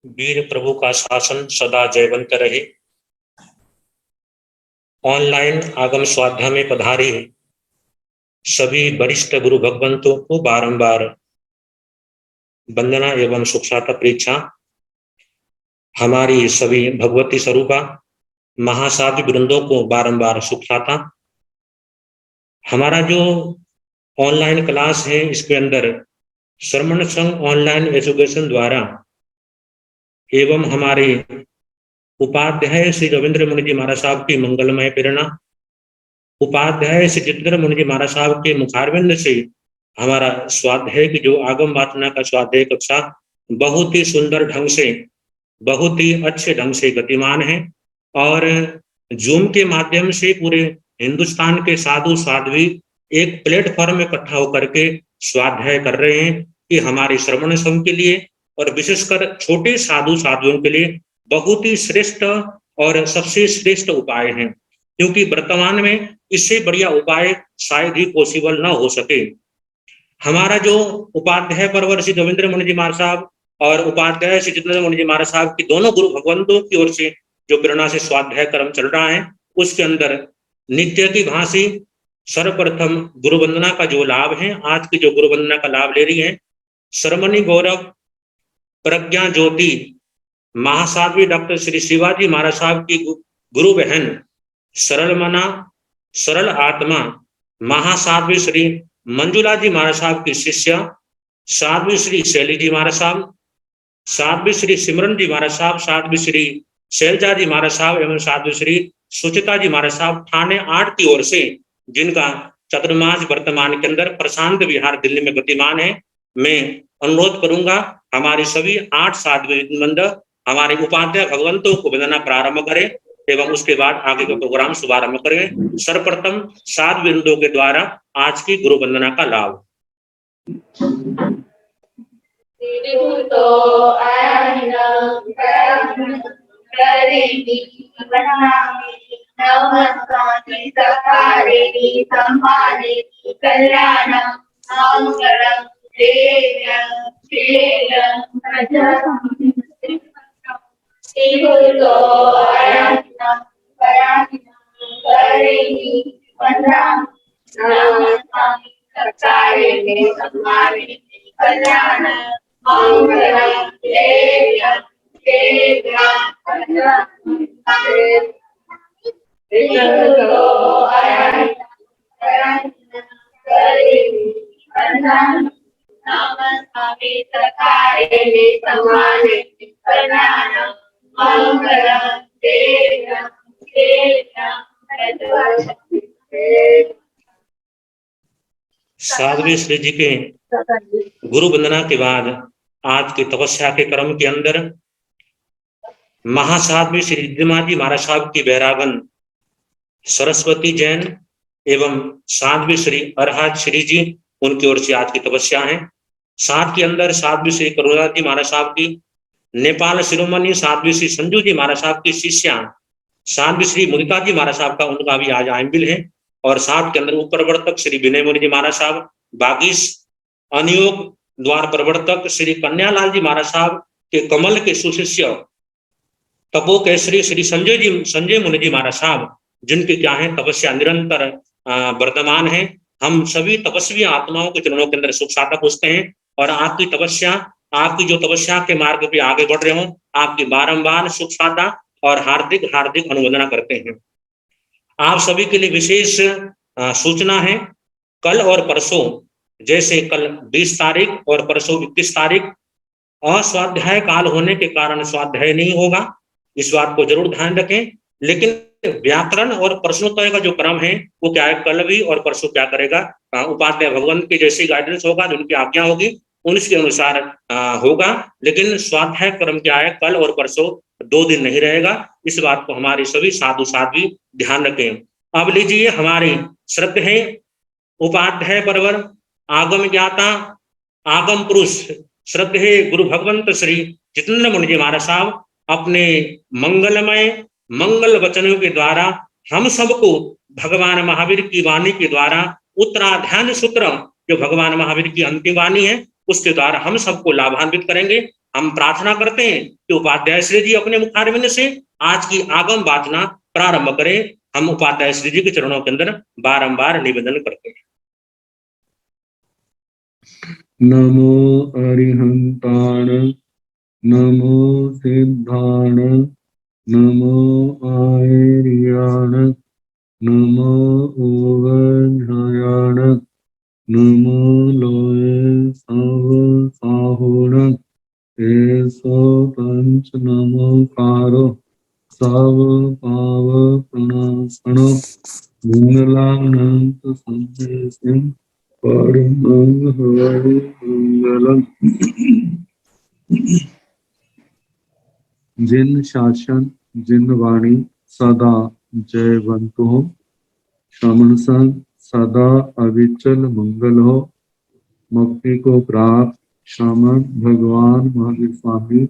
वीर प्रभु का शासन सदा जयवंत रहे। ऑनलाइन आगम स्वाध्याय में पधारे सभी वरिष्ठ गुरु भगवंतों को बारंबार वंदना एवं सुखसाता प्रेक्षा। हमारी सभी भगवती स्वरूपा महासाध्य वृंदों को बारंबार सुखसाता। हमारा जो ऑनलाइन क्लास है इसके अंदर श्रमण संघ ऑनलाइन एजुकेशन द्वारा एवं हमारे उपाध्याय श्री रविंद्र मुनि जी महाराज साहब की मंगलमय प्रेरणा, उपाध्याय श्री जितेंद्र मुनि जी महाराज साहब के मुखारविंद से हमारा स्वाध्याय की जो आगम वासना का स्वाध्याय कक्षा बहुत ही सुंदर ढंग से, बहुत ही अच्छे ढंग से गतिमान है। और जूम के माध्यम से पूरे हिंदुस्तान के साधु साध्वी एक प्लेटफॉर्म में इकट्ठा होकर के स्वाध्याय कर रहे हैं कि हमारे श्रवण संघ के लिए और विशेषकर छोटे साधु साधुओं के लिए बहुत ही श्रेष्ठ और सबसे श्रेष्ठ उपाय है, क्योंकि वर्तमान में इससे बढ़िया उपाय शायद ही पॉसिबल ना हो सके। हमारा जो उपाध्याय परवर श्री रविंद्र मुनि जी महाराज साहब और उपाध्याय श्री जितेंद्र मुनि जी महाराज साहब की दोनों गुरु भगवंतों की ओर से जो प्रेरणा से स्वाध्याय क्रम चल रहा है, उसके अंदर नित्य की भांति सर्वप्रथम गुरु वंदना का जो लाभ है, आज की जो गुरु वंदना का लाभ ले रही है शर्मणी गौरव प्रज्ञा ज्योति महासाध्वी डॉक्टर श्री शिवाजी महाराज साहब की गुरु बहन सरल मना सरल आत्मा महासाध्वी श्री मंजुला जी महाराज साहब की शिष्या साध्वी श्री शैली जी महाराज साहब, साध्वी श्री सिमरन जी महाराज साहब, साध्वी श्री शैलजा जी महाराज साहब एवं साध्वी श्री सुचिता जी महाराज साहब थाने 8 की ओर से, जिनका चतुर्मास वर्तमान के अंदर प्रशांत विहार दिल्ली में गतिमान है। मैं अनुरोध करूंगा हमारे सभी 8 साध्वी वृंद हमारे उपाध्याय भगवंतों को वंदना प्रारंभ करें एवं उसके बाद आगे का प्रोग्राम शुभारंभ करें। सर्वप्रथम साध्वी वृंदों के द्वारा आज की गुरु वंदना का लाभ। साध्वी श्री जी के गुरु वंदना के बाद आज की तपस्या के क्रम के अंदर महासाध्वी श्री रिद्धिमा जी महाराज साहब की बैरागन सरस्वती जैन एवं साध्वी श्री अरहत श्री जी, उनकी ओर से आज की तपस्या है। साथ के अंदर साध्वी श्री करुणा जी महाराज साहब की, नेपाल शिरोमणि साध्वी श्री संजू जी महाराज साहब की शिष्या साध्वी श्री मुदिता जी महाराज साहब का, उनका भी आज आयमिल है। और साथ के अंदर उप प्रवर्तक श्री विनय मुनि जी महाराज साहब, बागीश अनियोग द्वार प्रवर्तक श्री कन्यालाल जी महाराज साहब के कमल के सुशिष्य तपो केसरी श्री संजय मुनि जी महाराज साहब, जिनके क्या है तपस्या निरंतर वर्तमान है। हम सभी तपस्वी आत्माओं के चरणों के अंदर सुख साता पूछते हैं और आपकी तपस्या, आपकी जो तपस्या के मार्ग पे आगे बढ़ रहे हो, आपकी बारंबार सुख साता और हार्दिक हार्दिक अनुमोदना करते हैं। आप सभी के लिए विशेष सूचना है, कल और परसों, जैसे कल 20 तारीख और परसों 21 तारीख अस्वाध्याय काल होने के कारण स्वाध्याय नहीं होगा, इस बात को जरूर ध्यान रखें। लेकिन व्याकरण और प्रश्नोत्तर का जो क्रम है वो क्या है, कल भी और परसों क्या करेगा, उपाध्याय भगवंत की जैसी गाइडेंस होगा, जो उनकी आज्ञा होगी उनके अनुसार होगा। लेकिन स्वाध्याय क्रम क्या है, कल और परसों 2 दिन नहीं रहेगा, इस बात को हमारे सभी साधु साध्वी ध्यान रखें। अब लीजिए हमारे श्रद्धेय उपाध्याय परवर आगम ज्ञाता आगम पुरुष श्रद्धेय गुरु भगवंत श्री जितेंद्र मुनि जी महाराज साहब अपने मंगलमय मंगल वचनों के द्वारा हम सबको भगवान महावीर की वाणी के द्वारा उत्तराध्यान सूत्र, जो भगवान महावीर की अंतिम वाणी है, उसके द्वारा हम सबको लाभान्वित करेंगे। हम प्रार्थना करते हैं कि उपाध्याय श्री जी अपने मुखारविंद से आज की आगम वाचना प्रारंभ करें। हम उपाध्याय श्री जी के चरणों के अंदर बारंबार निवेदन करते हैं। नमो अरिहंताण, नमो सिद्धाण, नमो आयर्याण, नमो ओवध्यायाण, नमो लोये सव साहुण, एसो पंच नमोकारो सव पाव प्रणासण, मंगलानंत संदेशं मंगलम। जिन शासन जिन वाणी सदा जयवंत हो, श्रवण संग सदा अविचल मंगल हो। मुक्ति को प्राप्त श्रमण भगवान महावीर स्वामी,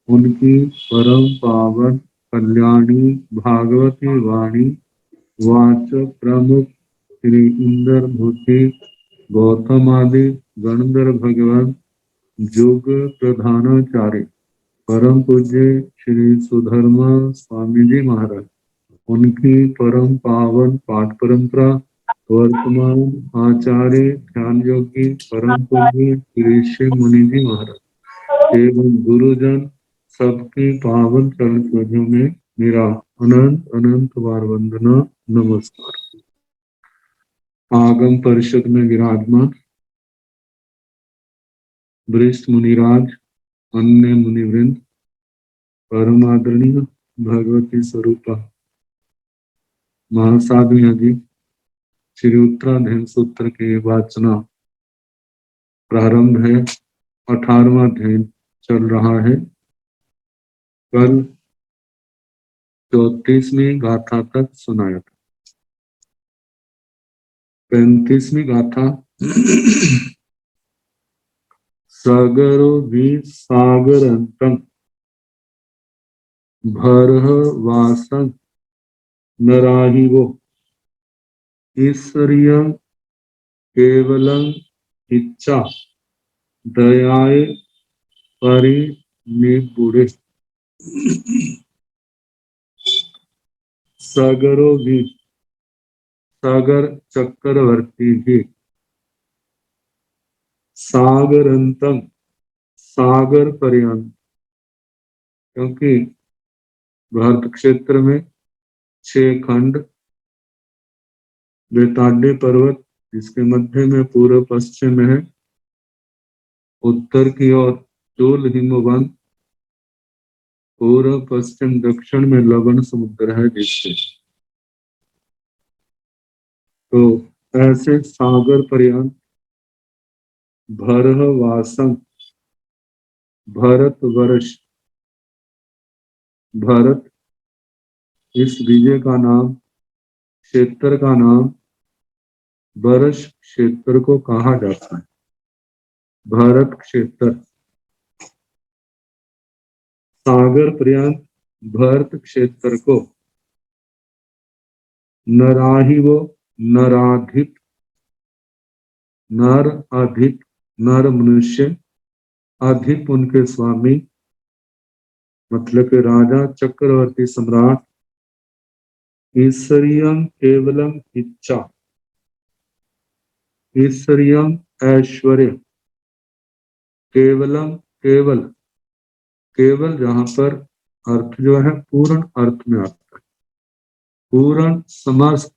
उनकी परम पावन कल्याणी भागवती वाणी वाचक प्रमुख श्री इंद्र भूति गौतम आदि गणधर भगवान युग प्रधानाचार्य परम पूज्य श्री सुधर्मा स्वामी जी महाराज, उनकी परम पावन पाठ परंपरा वर्तमान आचार्य ध्यान योगी परम पूज्य श्री मुनि जी महाराज एवं गुरुजन सबकी पावन चरणों में मेरा अनंत अनंत बार वंदना नमस्कार। आगम परिषद में विराजमान वरिष्ठ मुनिराज, अन्य मुनिवृंद, परम आदरणीय भगवती स्वरूपा महासाधु जी, श्री उत्तराधीन सूत्र की वाचना प्रारंभ है। 18वां अध्ययन चल रहा है। कल 34वीं गाथा तक सुनाया था। 35वीं गाथा सागरो भी सागरंतम भरह वासन नराहिवो ईश्वरीयं केवलं इच्छा दयाए परिनिपुरे। सागरो भी, सागर चक्रवर्ती भी, सागरंतम सागर पर्यंत, क्योंकि भारत क्षेत्र में 6 खंड, बेताड्य पर्वत जिसके मध्य में पूर्व पश्चिम में है, उत्तर की ओर चोल हिमवन, पूर्व पश्चिम दक्षिण में लवण समुद्र है जिससे, तो ऐसे सागर पर्यंत भरह वासम, भरत वर्ष, भारत इस विजय का नाम, क्षेत्र का नाम वर्ष क्षेत्र को कहा जाता है। भारत क्षेत्र सागर पर्यंत भारत क्षेत्र को नराहिवो, नराधिप, नर अधिप, नर मनुष्य, अधिप उनके स्वामी, मतलब के राजा चक्रवर्ती सम्राट, ईश्वरीयं केवलम इच्छा, ईश्वरीयम ऐश्वर्य, केवलम केवल, केवल जहां पर अर्थ जो है पूर्ण अर्थ में आता है, पूर्ण समस्त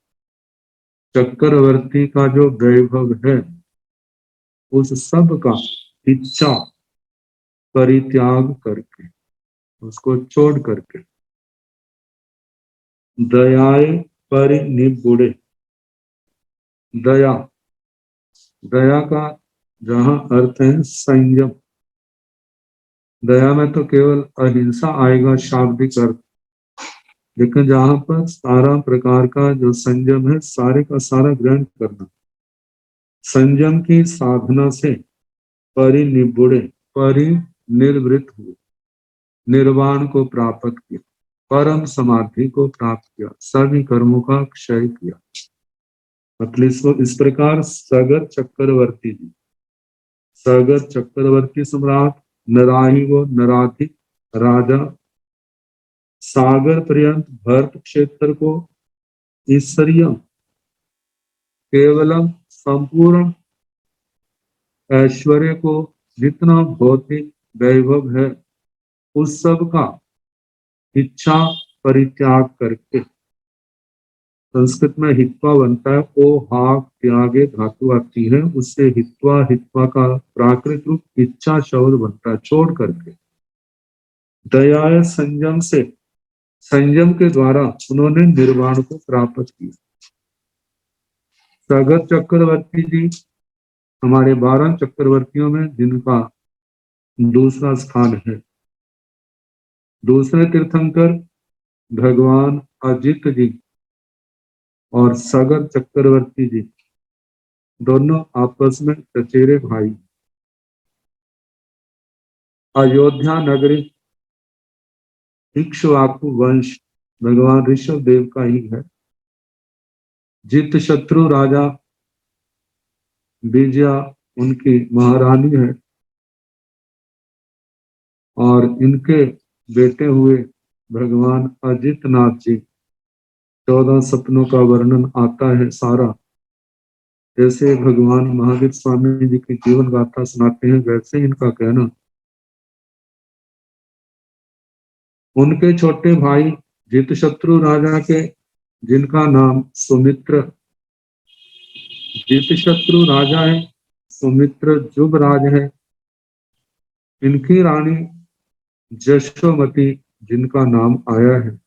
चक्रवर्ती का जो वैभव है उस सब का इच्छा परित्याग करके, उसको छोड़ करके, दयाए परिनिपुड़े, दया, दया का जहां अर्थ है संयम, दया में तो केवल अहिंसा आएगा शाब्दिक अर्थ, लेकिन जहां पर सारा प्रकार का जो संयम है सारे का सारा ग्रहण करना, संयम की साधना से परिनिपुड़े, परिनिर्वृत्त हुए, निर्वाण को प्राप्त किया, परम समाधि को प्राप्त किया, सभी कर्मों का क्षय किया। मतलब इस प्रकार सगर चक्रवर्ती जी, सगर चक्रवर्ती सम्राट नराही वो नराधिक राजा, सागर पर्यंत भरत क्षेत्र को ईश्वरीय केवलम संपूर्ण ऐश्वर्य को जितना भौतिक वैभव है उस सब का इच्छा परित्याग करके, संस्कृत में हित्वा बनता है, ओ हाक त्यागे धातु आती है, उससे हित्वा हित्वा का प्राकृत रूप इच्छा शब्द बनता है, छोड़ करके। दया संयम से, संयम के द्वारा उन्होंने निर्वाण को प्राप्त किया। सगर चक्रवर्ती जी हमारे 12 चक्रवर्तियों में जिनका दूसरा स्थान है। दूसरे तीर्थंकर भगवान अजित जी और सगर चक्रवर्ती जी दोनों आपस में चचेरे भाई। अयोध्या नगरी इक्ष्वाकु वंश भगवान ऋषभ देव का ही है। जित शत्रु राजा विजया उनकी महारानी है और इनके बेटे हुए भगवान अजित नाथ जी। 14 सपनों का वर्णन आता है सारा, जैसे भगवान महावीर स्वामी जी की जीवन गाथा सुनाते हैं वैसे इनका कहना। उनके छोटे भाई जित शत्रु राजा के, जिनका नाम सुमित्र, जित शत्रु राजा है, सुमित्र जुबराज है। इनकी रानी जशोमती जिनका नाम आया है,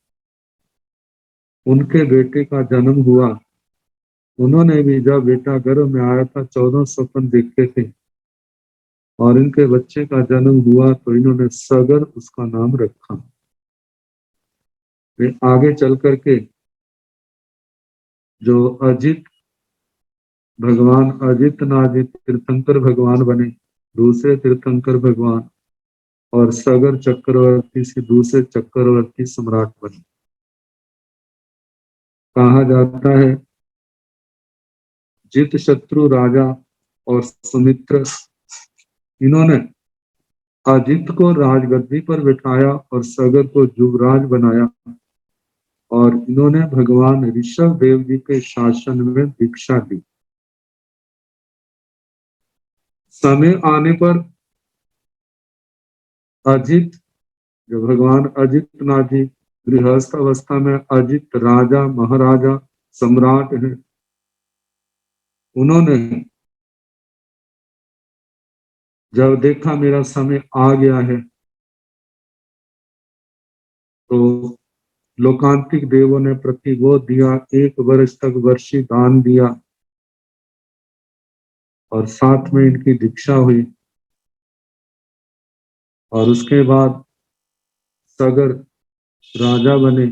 उनके बेटे का जन्म हुआ। उन्होंने भी जब बेटा गर्भ में आया था 14 स्वप्न देखे थे और इनके बच्चे का जन्म हुआ तो इन्होंने सगर उसका नाम रखा। वे आगे चल करके जो अजित भगवान अजित नाथ तीर्थंकर भगवान बने, दूसरे तीर्थंकर भगवान, और सगर चक्रवर्ती से दूसरे चक्रवर्ती सम्राट बने। कहा जाता है जित शत्रु राजा और सुमित्र, इन्होंने अजित को राजगद्दी पर बिठाया और सगर को युवराज बनाया और इन्होंने भगवान ऋषभ देव जी के शासन में दीक्षा दी। समय आने पर अजित, जो भगवान अजित नाथ जी गृहस्थ अवस्था में अजित राजा महाराजा सम्राट है, उन्होंने जब देखा मेरा समय आ गया है तो लोकांतिक देवों ने प्रतिबोध दिया, 1 वर्ष तक वर्षी दान दिया और साथ में इनकी दीक्षा हुई। और उसके बाद सगर राजा बने।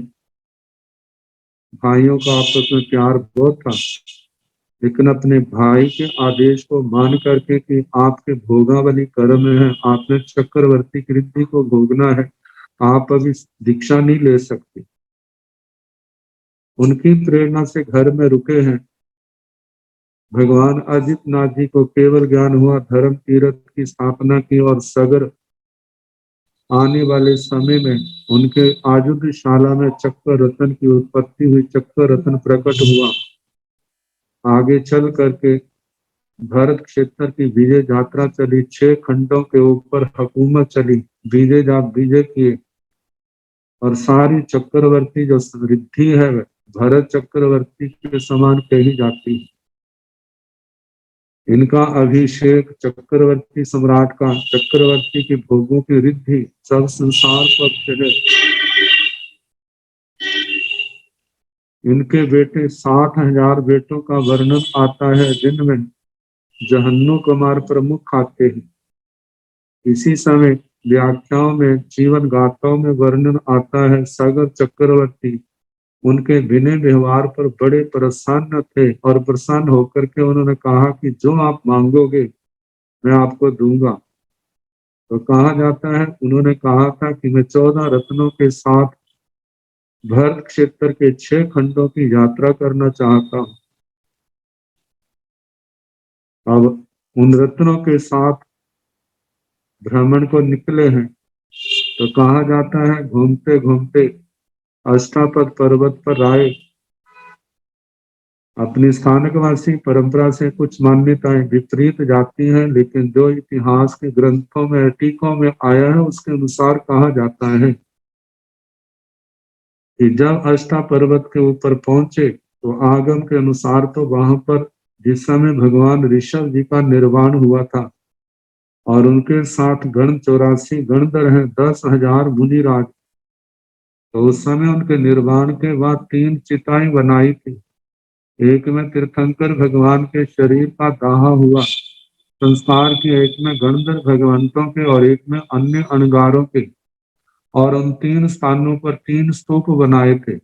भाइयों का आपस में प्यार बहुत था, लेकिन अपने भाई के आदेश को मान करके कि आपके भोगावली कर्म है, आपने चक्रवर्ती कृति को भोगना है, आप अभी दीक्षा नहीं ले सकते। उनकी प्रेरणा से घर में रुके हैं। भगवान अजित नाथ जी को केवल ज्ञान हुआ, धर्म तीर्थ की स्थापना की और सगर आने वाले समय में उनके आयुधशाला में चक्र रत्न की उत्पत्ति हुई, चक्र रत्न प्रकट हुआ। आगे चल करके भारत क्षेत्र की विजय यात्रा चली, 6 खंडों के ऊपर हुकूमत चली, विजय किए और सारी चक्रवर्ती जो समृद्धि है भरत चक्रवर्ती के समान कही जाती है। इनका अभिषेक चक्रवर्ती सम्राट का, चक्रवर्ती के भोगों की रिद्धि सब संसार पर है। इनके बेटे 60,000 बेटों का वर्णन आता है, जिनमें जहन्नु कुमार प्रमुख आते हैं। इसी समय व्याख्याओं में, जीवन गाथाओं में वर्णन आता है सगर चक्रवर्ती उनके विनय व्यवहार पर बड़े प्रसन्न थे और प्रसन्न होकर के उन्होंने कहा कि जो आप मांगोगे मैं आपको दूंगा। तो कहा जाता है उन्होंने कहा था कि मैं 14 रत्नों के साथ भरत क्षेत्र के 6 खंडों की यात्रा करना चाहता हूं। अब उन रत्नों के साथ भ्रमण को निकले हैं, तो कहा जाता है घूमते घूमते अष्टापद पर्वत पर आए। अपनी स्थानकवासी परंपरा से कुछ मान्यताएं विपरीत जाती हैं, लेकिन जो इतिहास के ग्रंथों में टीकों में आया है उसके अनुसार कहा जाता है कि जब अष्टा पर्वत के ऊपर पहुंचे तो आगम के अनुसार तो वहां पर जिस समय भगवान ऋषभ जी का निर्वाण हुआ था और उनके साथ गण 84 गणधर हैं, 10,000 मुनिराज। तो उस समय उनके निर्वाण के बाद 3 चिताएं बनाई थी। एक में तीर्थंकर भगवान के शरीर का दाह हुआ संस्कार की, एक में गणधर भगवंतों के और एक में अन्य अणगारों के, और उन 3 स्थानों पर 3 स्तूप बनाए थे।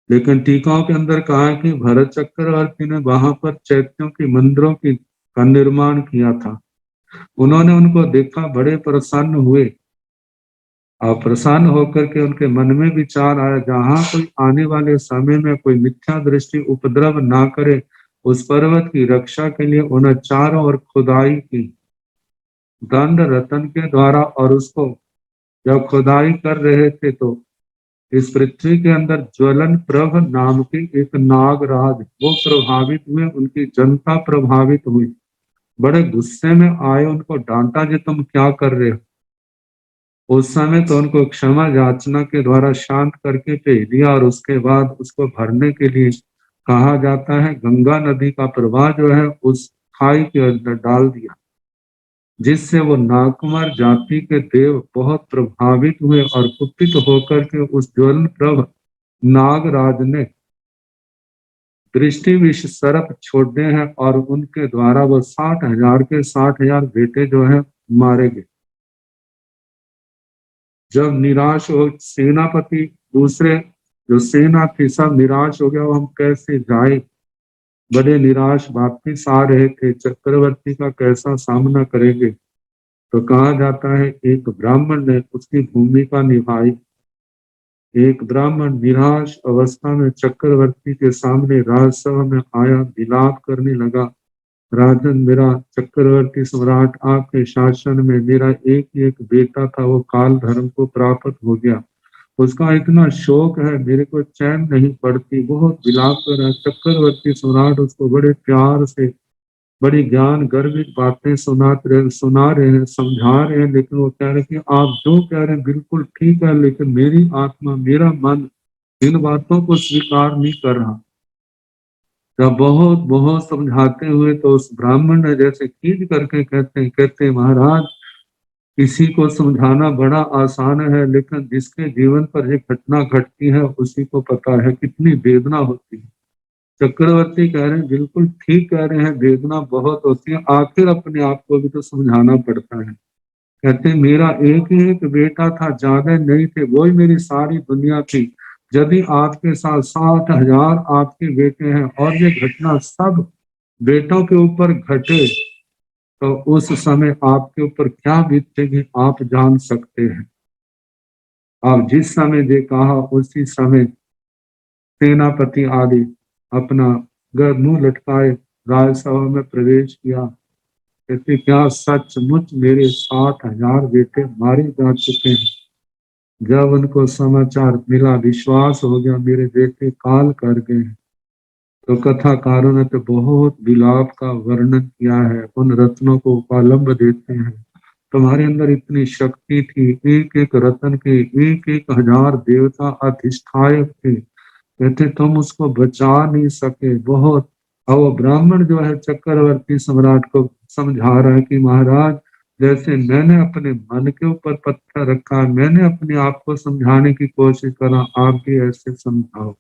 लेकिन टीकाओं के अंदर कहा है कि भरत चक्रवर्ती ने वहां पर चैत्यों की मंदिरों का निर्माण किया था। उन्होंने उनको देखा, बड़े प्रसन्न हुए और प्रसन्न होकर के उनके मन में विचार आया, जहां कोई आने वाले समय में कोई मिथ्या दृष्टि उपद्रव ना करे, उस पर्वत की रक्षा के लिए उन्हें चारों ओर खुदाई की दंड रतन के द्वारा। और उसको जब खुदाई कर रहे थे तो इस पृथ्वी के अंदर ज्वलन प्रभ नाम की एक नागराज वो प्रभावित हुए, उनकी जनता प्रभावित हुई, बड़े गुस्से में आए, उनको डांटा कि तुम क्या कर रहे हो। उस समय तो उनको क्षमा याचना के द्वारा शांत करके भेज दिया और उसके बाद उसको भरने के लिए कहा जाता है गंगा नदी का प्रवाह जो है उस खाई के अंदर डाल दिया, जिससे वो नागकुमार जाति के देव बहुत प्रभावित हुए और कुपित होकर के उस ज्वलन प्रभ नागराज ने दृष्टि विष सर्प छोड़े हैं और उनके द्वारा वो 60,000 के 60,000 बेटे जो है मारे गए। जब निराश हो सेनापति दूसरे जो सेना थी सब निराश हो गया, वो हम कैसे जाए, बड़े निराश वापिस आ रहे थे, चक्रवर्ती का कैसा सामना करेंगे। तो कहा जाता है एक ब्राह्मण ने उसकी भूमिका निभाई। एक ब्राह्मण निराश अवस्था में चक्रवर्ती के सामने राजसभा में आया, विलाप करने लगा, राजन मेरा चक्रवर्ती सम्राट, आपके शासन में मेरा एक ही एक बेटा था, वो काल धर्म को प्राप्त हो गया, उसका इतना शोक है, मेरे को चैन नहीं पड़ती, बहुत विलाप कर रहा है। चक्रवर्ती सम्राट उसको बड़े प्यार से बड़ी ज्ञान गर्भित बातें सुना रहे हैं, समझा रहे हैं, लेकिन वो कह रहे कि आप जो कह रहे हैं बिल्कुल ठीक है, लेकिन मेरी आत्मा मेरा मन इन बातों को स्वीकार नहीं कर रहा। जब बहुत बहुत समझाते हुए तो उस ब्राह्मण ने जैसे खींच करके कहते महाराज, किसी को समझाना बड़ा आसान है, लेकिन जिसके जीवन पर ये घटना घटती है उसी को पता है कितनी वेदना होती है। चक्रवर्ती कह रहे हैं बिल्कुल ठीक कह रहे हैं, वेदना बहुत होती है, आखिर अपने आप को भी तो समझाना पड़ता है। कहते मेरा एक ही एक बेटा था, ज्यादा नहीं थे, वही मेरी सारी दुनिया थी। यदि आपके साथ 60,000 आपके बेटे हैं और ये घटना सब बेटों के ऊपर घटे तो उस समय आपके ऊपर क्या बीतेगी आप जान सकते हैं। आप जिस समय जे कहा उसी समय सेनापति आदि अपना मुंह लटकाए राजसभा में प्रवेश किया। कहते क्या सचमुच मेरे 60,000 बेटे मारे जा चुके हैं। जब उनको समाचार मिला, विश्वास हो गया मेरे बेटे काल कर गए हैं, तो कथाकारों ने तो बहुत विलाप का वर्णन किया है, उन रत्नों को उपालंब देते हैं। तुम्हारे अंदर इतनी शक्ति थी, एक एक रत्न के 1,000 देवता अधिष्ठायक थे, कहते तुम उसको बचा नहीं सके। बहुत और वो ब्राह्मण जो है चक्रवर्ती सम्राट को समझा रहा है कि महाराज जैसे मैंने अपने मन के ऊपर पत्थर रखा, मैंने अपने आप को समझाने की कोशिश करा, आप भी ऐसे समझाओ।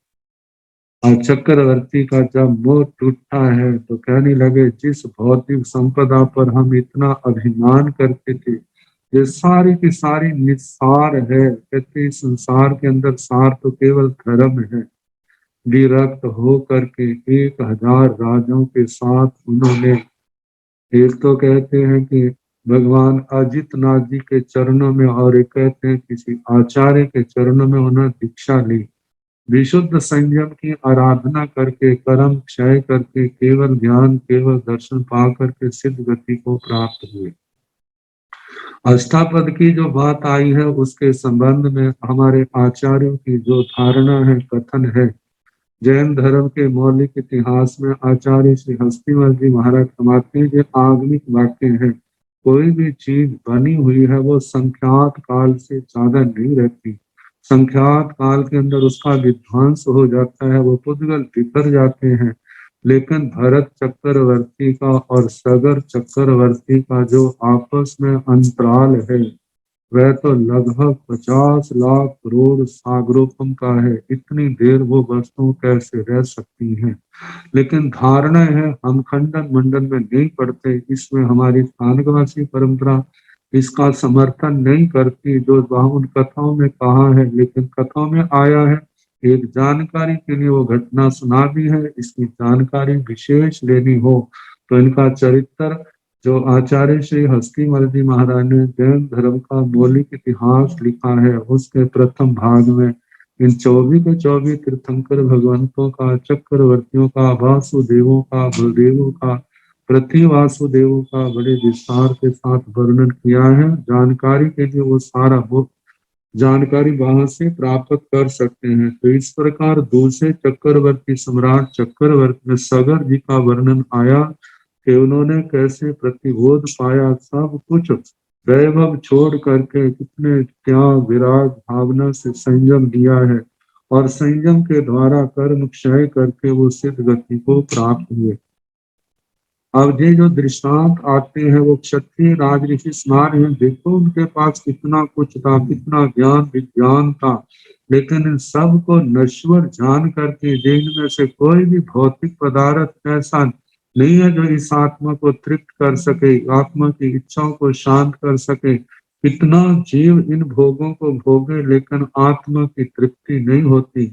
और चक्रवर्ती का जब मोह टूटा है तो कहने लगे जिस भौतिक संपदा पर हम इतना अभिमान करते थे ये सारी की सारी निस्सार है। कहते संसार के अंदर सार तो केवल धर्म है। विरक्त हो करके 1,000 राजाओं के साथ उन्होंने, एक तो कहते हैं कि भगवान अजितनाथ जी के चरणों में और एक कहते हैं किसी आचार्य के चरणों में उन्होंने दीक्षा ली। विशुद्ध संयम की आराधना करके कर्म क्षय करके केवल ज्ञान केवल दर्शन पा करके सिद्ध गति को प्राप्त हुए। अष्टापद की जो बात आई है उसके संबंध में हमारे आचार्यों की जो धारणा है, कथन है, जैन धर्म के मौलिक इतिहास में आचार्य श्री हस्तिमल जी महाराज फरमाते हैं, जो आगमिक वाक्य है, कोई भी चीज बनी हुई है वो संख्यात काल से ज्यादा नहीं रहती। संख्यात काल के अंदर उसका विध्वंस हो जाता है, वो पुद्गल बिखर जाते हैं। लेकिन भरत चक्रवर्ती का और सगर चक्रवर्ती का जो आपस में अंतराल है वह तो लगभग 50 लाख करोड़ सागरोपम का है। इतनी देर वो वस्तुएं कैसे रह सकती हैं? लेकिन धारणा है, हम खंडन मंडन में नहीं पढ़ते, इसमें हमारी स्थानकवासी परंपरा इसका समर्थन नहीं करती जो उन कथाओं में कहा है। लेकिन कथाओं में आया है, एक जानकारी के लिए वो घटना सुना भी है। इसकी जानकारी विशेष लेनी हो तो इनका चरित्र जो आचार्य श्री हस्तिमल जी महाराज ने जैन धर्म का मौलिक इतिहास लिखा है, उसके प्रथम भाग में इन 24 के 24 तीर्थंकर भगवंतों का, चक्रवर्तियों का, वासुदेवों का, बलदेवों का, पृथ्वी वासुदेवों का बड़े विस्तार के साथ वर्णन किया है। जानकारी के लिए वो सारा वो जानकारी वहां से प्राप्त कर सकते हैं। तो इस प्रकार दूसरे चक्रवर्ती सम्राट चक्रवर्ती में सगर जी का वर्णन आया कि उन्होंने कैसे प्रतिबोध पाया, सब कुछ वैभव छोड़ करके कितने त्याग विराग भावना से संयम दिया है और संयम के द्वारा कर्म क्षय करके वो सिद्ध गति को प्राप्त हुए। अब ये जो दृष्टांत आते हैं वो क्षत्रिय राजऋषि स्नान में, देखो उनके पास कितना कुछ था, कितना ज्ञान विज्ञान था, लेकिन इन सब को नश्वर जान करके जिनमें से कोई भी भौतिक पदार्थ ऐसा नहीं है जो इस आत्मा को तृप्त कर सके, आत्मा की इच्छाओं को शांत कर सके। कितना जीव इन भोगों को भोगे लेकिन आत्मा की तृप्ति नहीं होती।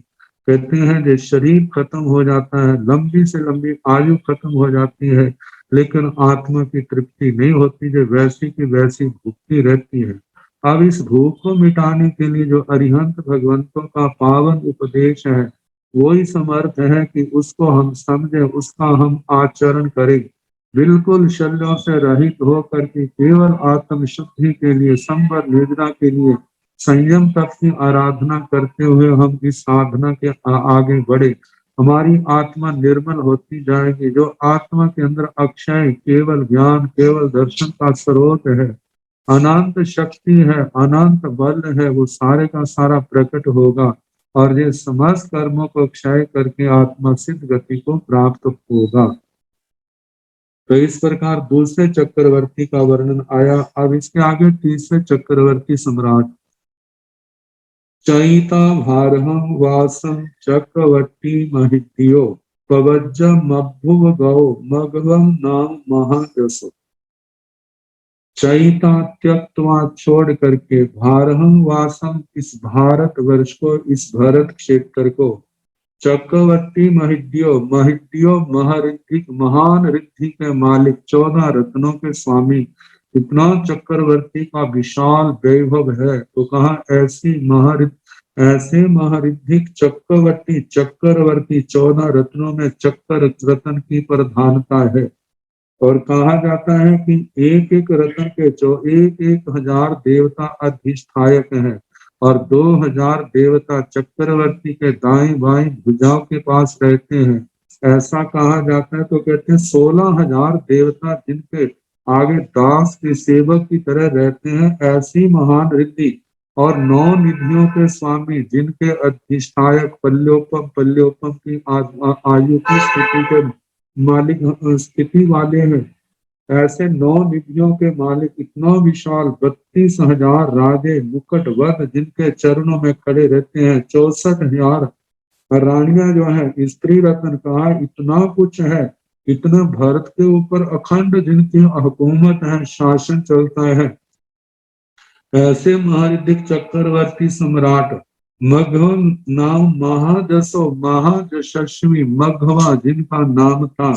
कहते हैं जो शरीर खत्म हो जाता है, लंबी से लंबी आयु खत्म हो जाती है, लेकिन आत्मा की तृप्ति नहीं होती, जो वैसी की वैसी भूखती रहती है। अब इस भूख को मिटाने के लिए जो अरिहंत भगवंतों का पावन उपदेश है वो ही समर्थ है कि उसको हम समझे, उसका हम आचरण करें। बिल्कुल शल्यों से रहित होकर के केवल आत्म शुद्धि के लिए, संवर निद्रा के लिए संयम तप की आराधना करते हुए हम इस साधना के आगे बढ़े। हमारी आत्मा निर्मल होती जाएगी। जो आत्मा के अंदर अक्षय केवल ज्ञान केवल दर्शन का स्रोत है, अनंत शक्ति है, अनंत बल है, वो सारे का सारा प्रकट होगा और ये समस्त कर्मों को क्षय करके आत्मा सिद्ध गति को प्राप्त होगा। तो इस प्रकार दूसरे चक्रवर्ती का वर्णन आया। अब इसके आगे तीसरे चक्रवर्ती सम्राट चैता भारहं वासं चक्रवर्ती महित्यो पवज्ज मभुव गौ मगवम नाम महादसो। चैता त्यक्त्वा छोड़ करके, भारहं वासम इस भारत वर्ष को, इस भारत क्षेत्र को, चक्रवर्ती महिद्यो महिद्यो महारिद्धि महान रिद्धि के मालिक, 14 रत्नों के स्वामी, इतना चक्रवर्ती का विशाल वैभव है। तो कहा ऐसे महारिद्धिक चक्रवर्ती, चक्रवर्ती 14 रत्नों में चक्र रत्न की प्रधानता है। और कहा जाता है कि एक एक रत्न के 1,000 देवता अधिष्ठायक हैं और 2,000 देवता चक्रवर्ती के दाएं बाएं भुजाओं के पास रहते हैं। ऐसा कहा जाता है। तो कहते हैं 16,000 देवता जिनके आगे दास के सेवक की तरह रहते हैं, ऐसी महान रिद्धि। और 9 निधियों के स्वामी जिनके अधिष्ठायक पल्योपम की आयु की स्थिति के मालिक स्थिति वाले हैं, ऐसे 9 निधियों के मालिक, इतना विशाल 32,000 राजे मुकुटवध जिनके चरणों में खड़े रहते हैं, 64,000 रानियां जो है स्त्री रत्न कहा, इतना कुछ है। इतना भारत के ऊपर अखंड जिनकी हुकूमत है, शासन चलता है। ऐसे महारिद्धिक चक्रवर्ती सम्राट मघव नाम महादसो महादशस्वी मघवा जिनका नाम था।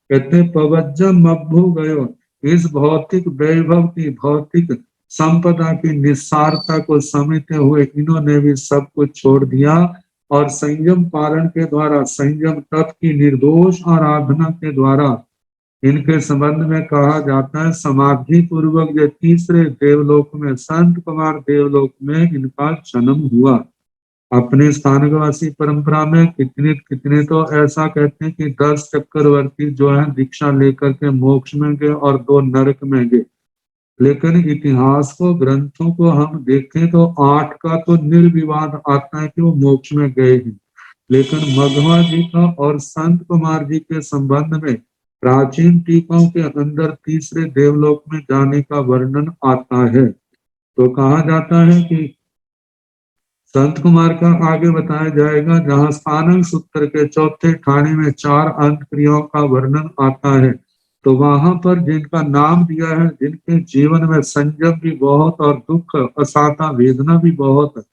कहते पवज्जम मब्भु गयो, इस भौतिक वैभव की, भौतिक संपदा की निस्सारता को समझते हुए इन्होंने भी सब कुछ छोड़ दिया और संयम पालन के द्वारा, संयम तप की निर्दोष आराधना के द्वारा इनके संबंध में कहा जाता है समाधि पूर्वक जो तीसरे देवलोक में संत कुमार देवलोक में इनका जन्म हुआ। अपने स्थानवासी परंपरा में कितने कितने तो ऐसा कहते हैं कि 10 चक्रवर्ती जो है दीक्षा लेकर के मोक्ष में गए और 2 नरक में गए, लेकिन इतिहास को ग्रंथों को हम देखें तो 8 का तो निर्विवाद आता है कि वो मोक्ष में गए हैं। लेकिन मघवा जी का और संत कुमार जी के संबंध में प्राचीन टीकों के अंदर तीसरे देवलोक में जाने का वर्णन आता है। तो कहा जाता है कि संत कुमार का आगे बताया जाएगा, जहां स्थानक सूत्र के चौथे ठाणे में 4 अंत क्रियाओं का वर्णन आता है, तो वहां पर जिनका नाम दिया है, जिनके जीवन में संयम भी बहुत और दुख असाता वेदना भी बहुत,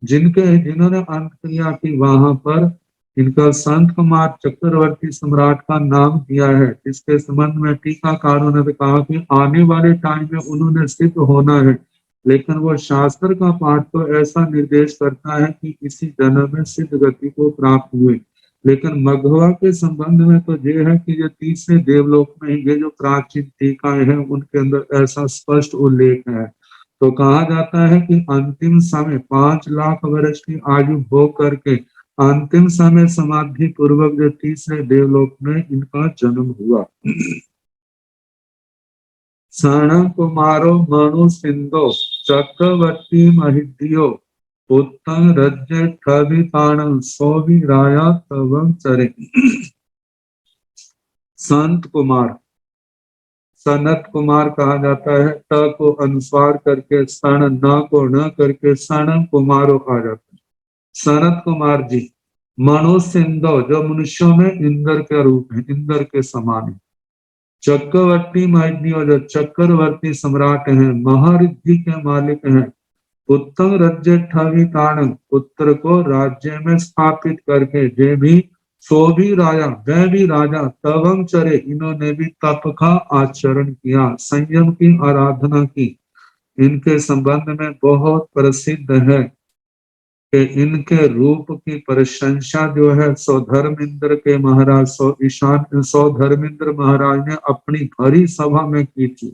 जिन्होंने अंत क्रिया की, वहां पर इनका संत कुमार चक्रवर्ती सम्राट का नाम दिया है। इसके संबंध में टीकाकारों ने कहा कि आने वाले टाइम में उन्होंने सिद्ध होना है, लेकिन वो शास्त्र का पाठ तो ऐसा निर्देश करता है कि इसी जन्म में सिद्ध गति को प्राप्त हुए। लेकिन मघवा के संबंध में तो ये है कि ये तीसरे देवलोक में ये जो प्राचीन टीकाएं हैं उनके अंदर ऐसा स्पष्ट उल्लेख है। तो कहा जाता है कि अंतिम समय 5 लाख वर्ष की आयु भोग करके अंतिम समय समाधि पूर्वक जो तीसरे देवलोक में इनका जन्म हुआ। सण कुमारो मनु सिंधो चक्रवर्ती महिद्यो उत्तम रज्य ठविताणं सौवीराया तवं चरे। संत कुमार, सनत कुमार कहा जाता है, त को अनुस्वार करके सण, न को न करके सण कुमारो आ जाता है। सनत कुमार जी मनु सिंधो, जो मनुष्यों में इंद्र के रूप है, इंद्र के समान है। चक्रवर्ती महिद्यो, जो चक्रवर्ती सम्राट हैं, महारिद्धि के मालिक हैं। उत्तम राज्य ठविताण, पुत्र को राज्य में स्थापित करके, जे भी सो भी राजा, वह भी राजा, तवम चरे, इन्होंने भी तप का आचरण किया, संयम की आराधना की। इनके संबंध में बहुत प्रसिद्ध है कि इनके रूप की प्रशंसा जो है सो धर्मेंद्र के महाराज, सो धर्मेंद्र महाराज ने अपनी भरी सभा में की थी।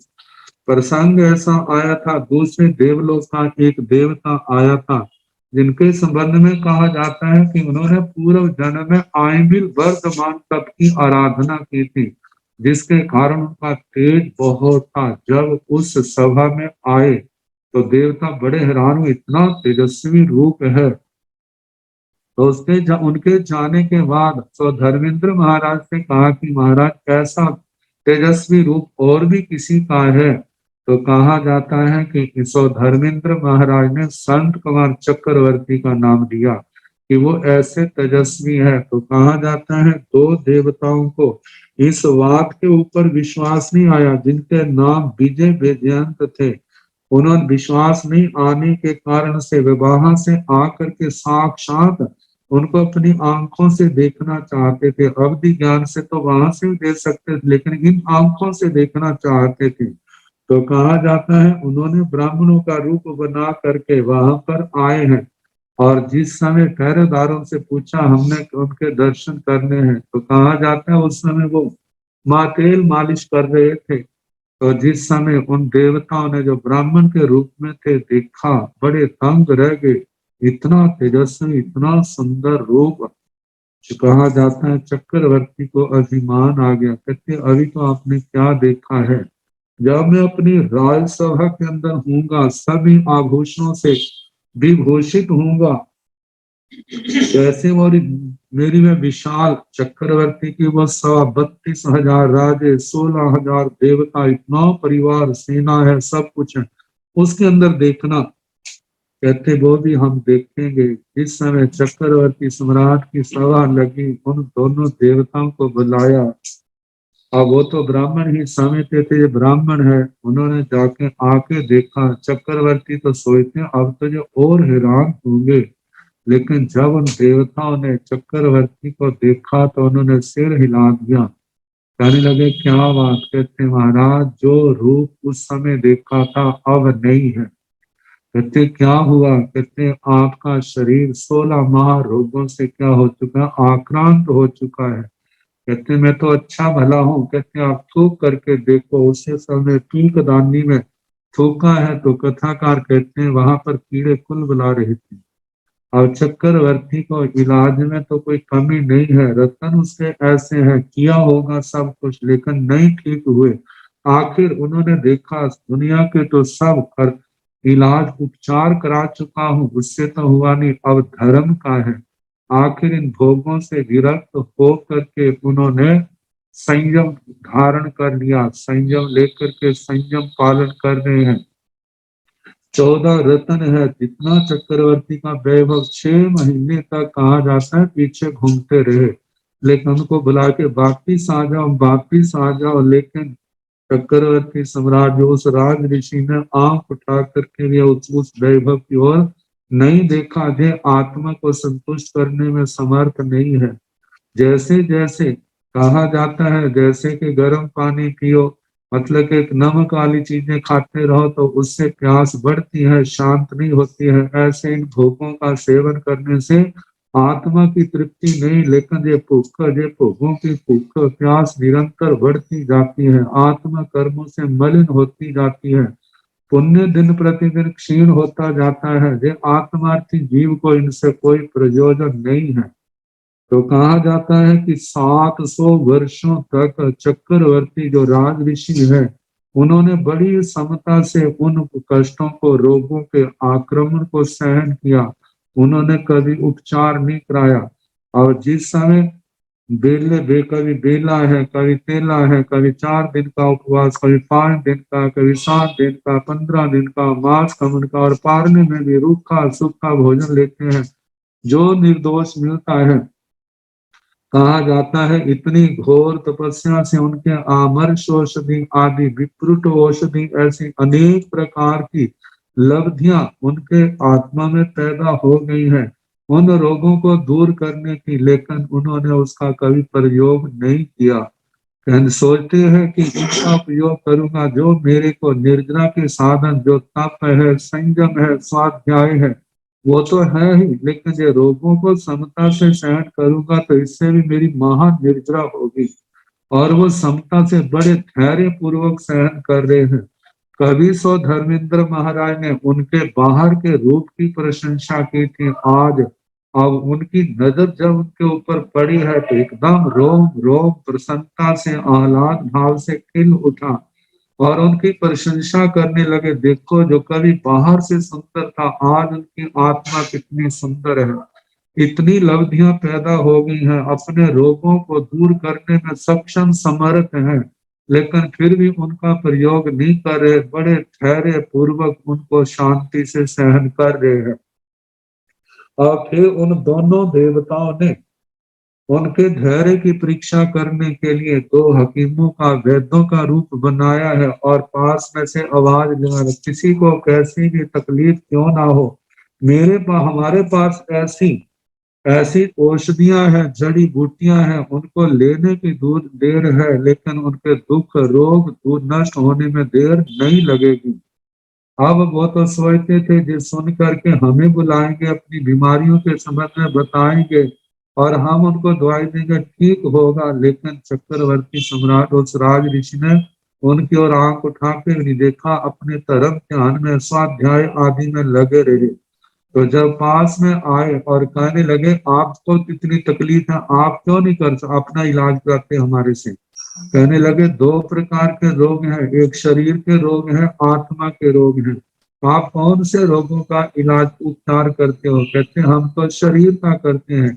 प्रसंग ऐसा आया था, दूसरे देवलोक का एक देवता आया था, जिनके संबंध में कहा जाता है कि उन्होंने पूर्व जन्म में आयमिल वर्तमान तप की आराधना की थी, जिसके कारण उनका तेज बहुत था। जब उस सभा में आए तो देवता बड़े हैरान हुए, इतना तेजस्वी रूप है। तो उनके जाने के बाद तो धर्मेंद्र महाराज से कहा कि महाराज ऐसा तेजस्वी रूप और भी किसी का है? तो कहा जाता है कि सो धर्मेंद्र महाराज ने संत कुमार चक्रवर्ती का नाम दिया कि वो ऐसे तेजस्वी है। तो कहा जाता है 2 देवताओं को इस बात के ऊपर विश्वास नहीं आया, जिनके नाम विजय वैजयंत थे। उन्होंने विश्वास नहीं आने के कारण से विवाह से आकर के साक्षात उनको अपनी आंखों से देखना चाहते थे। अवधि ज्ञान से तो वहां से भी देख सकते थे, लेकिन इन आंखों से देखना चाहते थे। तो कहा जाता है उन्होंने ब्राह्मणों का रूप बना करके वहां पर आए हैं, और जिस समय पहरेदारों से पूछा हमने उनके दर्शन करने हैं, तो कहा जाता है उस समय वो तेल मालिश कर रहे थे। तो जिस समय उन देवताओं ने जो ब्राह्मण के रूप में थे देखा, बड़े दंग रह गए, इतना तेजस्वी, इतना सुंदर रूप। कहा जाता है चक्रवर्ती को अभिमान आ गया, कहते अभी तो आपने क्या देखा है? जब मैं अपनी राजसभा के अंदर हूंगा, सभी आभूषणों से विभूषित हूंगा, जैसे मेरी में विशाल चक्रवर्ती की वो 32,000 राजे, 16,000 देवता, इतना परिवार, सेना है, सब कुछ है, उसके अंदर देखना। कहते वो भी हम देखेंगे। इस समय चक्रवर्ती सम्राट की सभा लगी, उन दोनों देवताओं को बुलाया। अब वो तो ब्राह्मण ही समझते थे ये ब्राह्मण है, उन्होंने जाके आके देखा, चक्रवर्ती तो सोचते अब तो जो और हैरान होंगे। लेकिन जब उन देवताओं ने चक्रवर्ती को देखा तो उन्होंने सिर हिला दिया, कहने लगे क्या बात? कहते महाराज जो रूप उस समय देखा था अब नहीं है। कहते क्या हुआ? कहते आपका शरीर 16 महारोगों से क्या हो चुका है? आक्रांत हो चुका है। कहते हैं मैं तो अच्छा भला हूँ, कहते हैं आप थूक करके देखो। उसी समय टूक दानी में थूका है तो कथाकार कहते हैं वहां पर कीड़े कुल बुला रहे थे। और चक्रवर्ती को इलाज में तो कोई कमी नहीं है, रतन उसके ऐसे हैं, किया होगा सब कुछ लेकिन नहीं ठीक हुए। आखिर उन्होंने देखा दुनिया के तो सब कर इलाज उपचार करा चुका हूँ, उससे तो हुआ नहीं, अब धर्म का है। आखिर इन भोगों से विरक्त हो करके उन्होंने संयम धारण कर लिया, संयम लेकर के संयम पालन कर रहे हैं। 14 रत्न है, जितना चक्रवर्ती का वैभव 6 महीने तक कहा जाता है पीछे घूमते रहे, लेकिन उनको बुला के वापिस आ जाओ वापिस आ जाओ। लेकिन चक्रवर्ती सम्राट जो उस राज ऋषि ने आंख उठा करके भी उस वैभव की ओर नहीं देखा, जो आत्मा को संतुष्ट करने में समर्थ नहीं है। जैसे जैसे कहा जाता है जैसे कि गर्म पानी पियो, मतलब कि नमक वाली चीजें खाते रहो तो उससे प्यास बढ़ती है, शांत नहीं होती है। ऐसे इन भोगों का सेवन करने से आत्मा की तृप्ति नहीं, लेकिन ये भोगों की भूख प्यास निरंतर बढ़ती जाती है, आत्मा कर्मों से मलिन होती जाती है, पुण्य दिन प्रतिदिन क्षीण होता जाता है। ये आत्मार्थी जीव को इनसे कोई प्रयोजन नहीं है। तो कहा जाता है कि 700 वर्षों तक चक्रवर्ती जो राज ऋषि है उन्होंने बड़ी समता से उन कष्टों को, रोगों के आक्रमण को सहन किया, उन्होंने कभी उपचार नहीं कराया। और जिस समय कभी बेला है, कभी तेला है, कभी 4 दिन का उपवास, कभी 5 दिन का, कभी 7 दिन का, 15 दिन का, मास कमन का, और पारने में भी रूखा सूखा भोजन लेते हैं। जो निर्दोष मिलता है, कहा जाता है इतनी घोर तपस्या से उनके आमर्ष औषधि आदि विप्रुट औषधि ऐसी अनेक प्रकार की लब्धियां उनके आत्मा में पैदा हो गई हैं उन रोगों को दूर करने की, लेकिन उन्होंने उसका कभी प्रयोग नहीं किया। सोचते हैं कि इनका प्रयोग करूंगा, जो मेरे को निर्जरा के साधन, जो तप है, संयम है, स्वाध्याय है, वो तो है ही, लेकिन ये रोगों को समता से सहन करूंगा तो इससे भी मेरी महान निर्जरा होगी। और वो समता से बड़े धैर्य पूर्वक सहन कर रहे हैं। कवि सो धर्मेंद्र महाराज ने उनके बाहर के रूप की प्रशंसा की थी, आज अब उनकी नजर जब उनके ऊपर पड़ी है तो एकदम रोम रोम प्रसन्नता से, आह्लाद भाव से खिल उठा और उनकी प्रशंसा करने लगे। देखो जो कभी बाहर से सुंदर था, आज उनकी आत्मा कितनी सुंदर है, इतनी लब्धियां पैदा हो गई हैं, अपने रोगों को दूर करने में सक्षम समर्थ हैं, लेकिन फिर भी उनका प्रयोग नहीं कर रहे, बड़े धैर्य पूर्वक उनको शांति से सहन कर रहे हैं। और फिर उन दोनों देवताओं ने उनके धैर्य की परीक्षा करने के लिए 2 हकीमों का, वैद्यों का रूप बनाया है और पास में से आवाज लगा, किसी को कैसी भी तकलीफ क्यों ना हो, हमारे पास ऐसी ऐसी औषधियां हैं, जड़ी बूटियां हैं, उनको लेने की दूर देर है, लेकिन उनके दुख रोग दूर नष्ट होने में देर नहीं लगेगी। अब वो तो सोचते थे जिस सुन करके हमें बुलाएंगे, अपनी बीमारियों के संबंध में बताएंगे और हम उनको दवाई देंगे, ठीक होगा, लेकिन चक्रवर्ती सम्राट उस राज ऋषि ने उनकी ओर आंख उठा के नहीं देखा, अपने धर्म ध्यान में, स्वाध्याय आदि में लगे रहे। तो जब पास में आए और कहने लगे आपको कितनी तकलीफ है, आप क्यों नहीं कर अपना इलाज करते हमारे से, कहने लगे 2 प्रकार के रोग हैं, एक शरीर के रोग हैं, आत्मा के रोग हैं, आप कौन से रोगों का इलाज उपचार करते हो, कहते हम तो शरीर का करते हैं।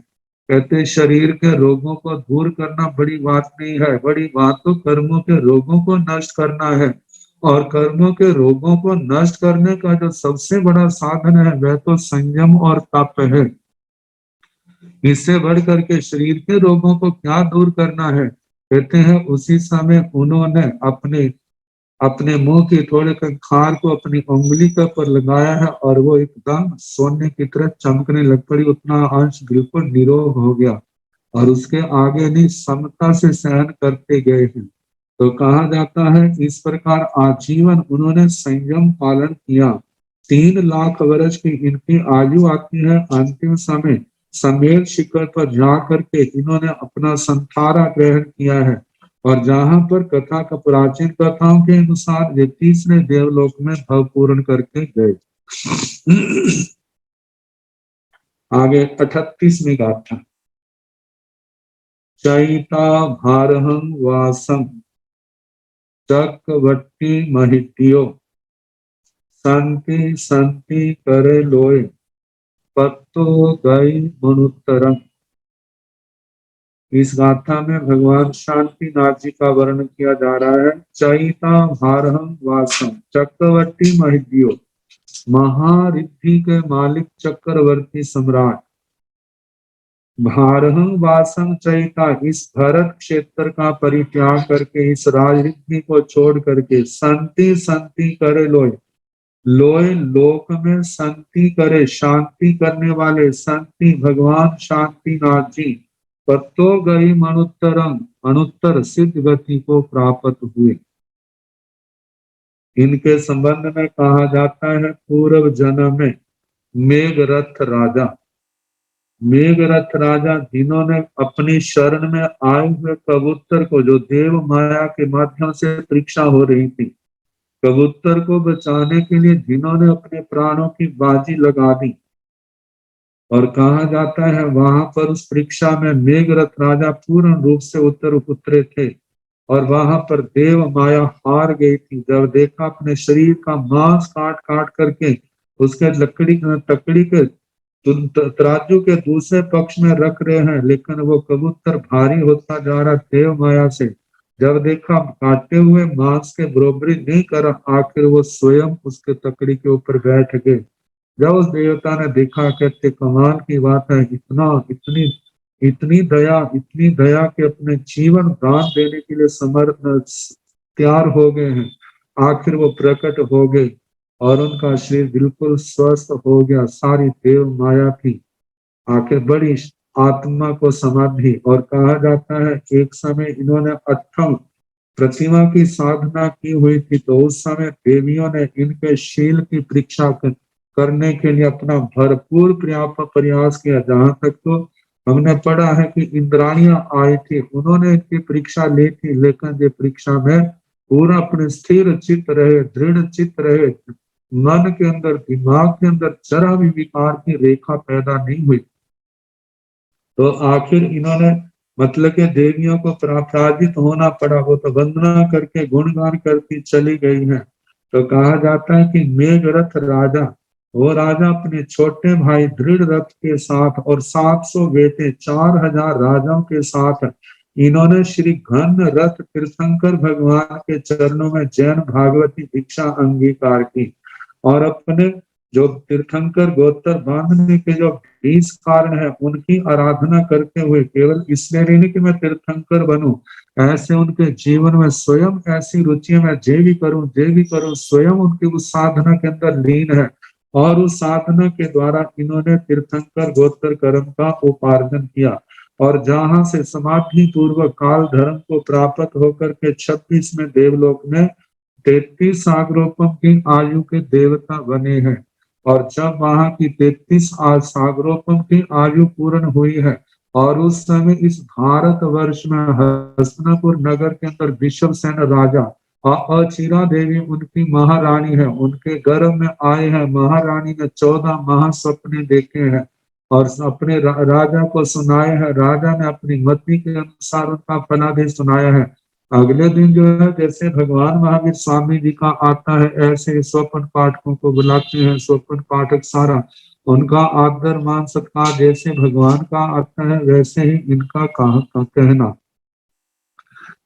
कहते शरीर के रोगों को दूर करना बड़ी बात नहीं है, बड़ी बात तो कर्मों के रोगों को नष्ट करना है, और कर्मों के रोगों को नष्ट करने का जो सबसे बड़ा साधन है वह तो संयम और तप है। इससे बढ़ करके शरीर के रोगों को क्या दूर करना है, कहते हैं उसी समय उन्होंने अपने अपने मुंह की थोड़े खार को अपनी उंगली के ऊपर लगाया है और वो एकदम सोने की तरह चमकने लग पड़ी, उतना अंश बिल्कुल निरोग हो गया और उसके आगे नहीं समता से सहन करते गए हैं। तो कहा जाता है इस प्रकार आजीवन उन्होंने संयम पालन किया। 3 लाख वर्ष की इनकी आयु आती है, अंतिम समय समेत शिखर पर जा करके इन्होंने अपना संथारा ग्रहण किया है, और जहां पर कथा का प्राचीन कथाओं के अनुसार ये तीसरे देवलोक में भव पूर्ण करके गए। आगे 38वीं गाथा। चैता भारहं वासं चक्रवर्ती महित्यो संति संति करे लोय पत्तो गई मनुत्तरम। इस गाथा में भगवान शांतिनाथ जी का वर्णन किया जा रहा है। चैता भारहं वासं चक्रवर्ती महित्यो, महारिद्धि के मालिक चक्रवर्ती सम्राट। भारहं वासं चैता, इस भरत क्षेत्र का परित्याग करके, इस राजरिद्धि को छोड़ करके, संति संति करे लोय, लोय लोक में संति करे, शांति करने वाले संति भगवान शांतिनाथ जी पत्तो गई मनुत्तरम, अनुत्तर सिद्ध गति को प्राप्त हुए। इनके संबंध में कहा जाता है पूर्व जन्म में मेघरथ राजा, मेघरथ राजा जिन्होंने अपनी शरण में आए हुए कबूतर को, जो देव माया के माध्यम से परीक्षा हो रही थी, कबूतर को बचाने के लिए जिन्होंने अपने प्राणों की बाजी लगा दी, और कहा जाता है वहां पर उस परीक्षा में मेघरथ राजा पूर्ण रूप से उतरे थे, और वहां पर देव माया हार गई थी। जब देखा अपने शरीर का मांस काट काट करके उसके तकड़ी के तराजू के दूसरे पक्ष में रख रहे हैं, लेकिन वो कबूतर भारी होता जा रहा देव माया से। जब देखा काटे हुए मांस के बरोबरी नहीं कर, आखिर वो स्वयं उसके तकड़ी के ऊपर बैठ गए। जब उस देवता ने देखा, कहते कमाल की बात है, इतनी दया के अपने जीवन दान देने के लिए तैयार हो गए हैं। आखिर वो प्रकट हो गए और उनका शरीर बिल्कुल स्वस्थ हो गया। सारी देव माया थी आखिर बड़ी आत्मा को समाधि। और कहा जाता है एक समय इन्होंने अठम प्रतिमा की साधना की हुई थी, तो उस समय देवियों ने इनके शील की परीक्षा करने के लिए अपना भरपूर प्रयास किया। जहां तक तो हमने पढ़ा है कि इंद्राणियां आई थी, उन्होंने इनकी परीक्षा ली थी, लेकिन ये परीक्षा में पूरा अपने स्थिर चित्त रहे, दृढ़ चित्त रहे, मन के अंदर दिमाग के अंदर जरा भी विकार की रेखा पैदा नहीं हुई। तो आखिर इन्होंने मतलब के देवियों को पराजित होना पड़ा, वो तो वंदना करके गुणगान करती चली गई है। तो कहा जाता है कि मेघरथ राजा, वो राजा अपने छोटे भाई दृढ़ रथ के साथ और 700 बेटे 4000 राजाओं के साथ इन्होंने श्री घन रथ तीर्थंकर भगवान के चरणों में जैन भागवती दीक्षा अंगीकार की, और अपने जो तीर्थंकर गोत्र बांधने के जो 20 कारण है उनकी आराधना करते हुए, केवल इसलिए नहीं कि मैं तीर्थंकर बनूं, ऐसे उनके जीवन में स्वयं ऐसी रुचियां मैं जे भी करूं, स्वयं उनकी उस साधना के अंदर लीन है। और उस साधना के द्वारा इन्होंने तीर्थंकर गोत्र कर्म का उपार्जन किया, और जहां से समाधि पूर्वक काल धर्म को प्राप्त होकर के 26वें देवलोक में 33 सागरोपम की आयु के देवता बने हैं। और जब वहां की 33 सागरोपम की आयु पूर्ण हुई है, और उस समय इस भारत वर्ष में हस्तिनापुर नगर के अंदर विश्वसेन राजा अचिरा देवी उनकी महारानी है, उनके गर्भ में आए हैं। महारानी ने 14 महास्वप्ने देखे हैं और अपने राजा को सुनाए हैं। राजा ने अपनी मति के अनुसार उनका फलादेश सुनाया है। अगले दिन जो है जैसे भगवान महावीर स्वामी जी का आता है, ऐसे स्वप्न पाठकों को बुलाते हैं। स्वप्न पाठक सारा उनका आदर मान सत्कार जैसे भगवान का आता है, वैसे ही इनका कहना।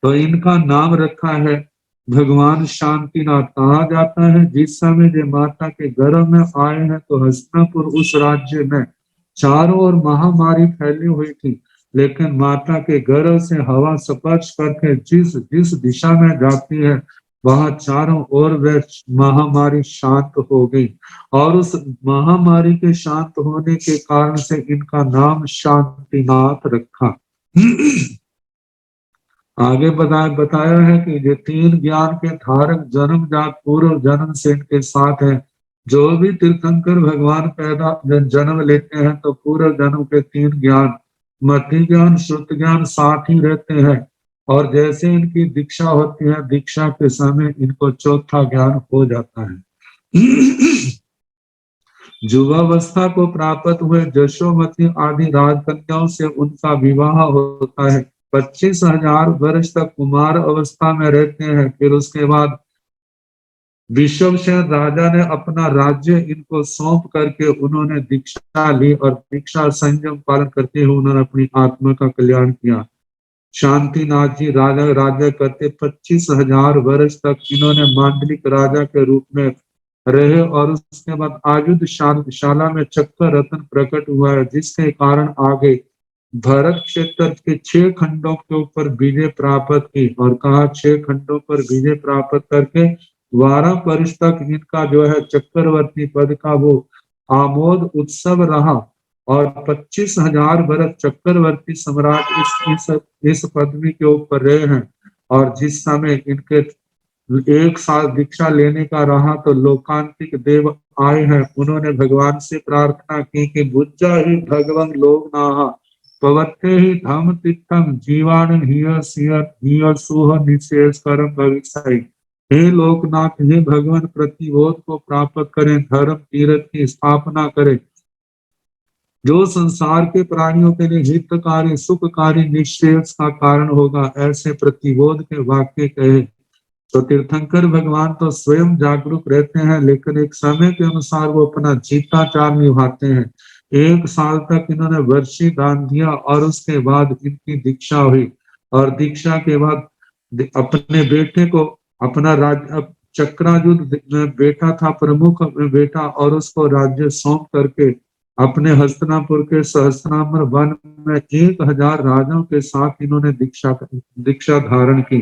तो इनका नाम रखा है भगवान शांतिनाथ। कहा जाता है जिस समय जो माता के गर्भ में आए हैं, तो हस्तिनापुर उस राज्य में चारों ओर महामारी फैली हुई थी, लेकिन माता के गर्भ से हवा स्पर्श करके जिस जिस दिशा में जाती है, वहां चारों ओर वह महामारी शांत हो गई। और उस महामारी के शांत होने के कारण से इनका नाम शांतिनाथ रखा। आगे बताया है कि ये 3 ज्ञान के धारक जन्म जात पूर्व जन्म से इनके साथ है। जो भी तीर्थंकर भगवान पैदा जन्म लेते हैं तो पूरे जन्म के 3 ज्ञान, मति ज्ञान, श्रुत ज्ञान साथ ही रहते हैं, और जैसे इनकी दीक्षा होती है, दीक्षा के समय इनको चौथा ज्ञान हो जाता है। युवावस्था को प्राप्त हुए यशोमती आदि राजकन्याओं से उनका विवाह होता है। 25,000 वर्ष तक कुमार अवस्था में रहते हैं। फिर उसके बाद विश्वसेन राजा ने अपना राज्य इनको सौंप करके उन्होंने दीक्षा ली, और दीक्षा संयम पालन करते हुए उन्होंने अपनी आत्मा का कल्याण किया। शांतिनाथ जी राजा राज्य करते 25,000 वर्ष तक इन्होंने मांडलिक राजा के रूप में रहे, और उसके बाद आयुध शाला में चक्र रत्न प्रकट हुआ है, जिसके कारण आगे भरत क्षेत्र के 6 खंडों के ऊपर विजय प्राप्त की, और कहा 6 खंडों पर विजय प्राप्त करके 12 वर्ष तक इनका जो है चक्रवर्ती पद का वो आमोद उत्सव रहा, और 25,000 वर्ष चक्रवर्ती सम्राट इस पदवी के ऊपर रहे हैं। और जिस समय इनके 1 साल दीक्षा लेने का रहा तो लोकांतिक देव आए हैं, उन्होंने भगवान से प्रार्थना की कि बुज्जा ही भगवान लोग नाहा पवत्ते ही धम तिक्तम जीवान हिय सुह निशेष कर्म भविष्य। हे लोकनाथ, हे भगवान प्रतिबोध को प्राप्त करें, धर्म तीर्थ की स्थापना करें, जो संसार के प्राणियों के लिए हितकारी सुखकारी निश्रेयस का कारण होगा, ऐसे प्रतिबोध के वाक्य कहे। तो तीर्थंकर भगवान तो स्वयं जागरूक रहते हैं, लेकिन एक समय के अनुसार वो अपना जीताचार निभाते हैं। 1 साल तक इन्होंने वर्षी दान दिया, और उसके बाद इनकी दीक्षा हुई, और दीक्षा के बाद अपने बेटे को अपना राज्य चक्रायुध बेटा था, प्रमुख बेटा, और उसको राज्य सौंप करके अपने हस्तिनापुर के सहस्त्राम्र वन में 1000 राजाओं के साथ इन्होंने दीक्षा धारण की।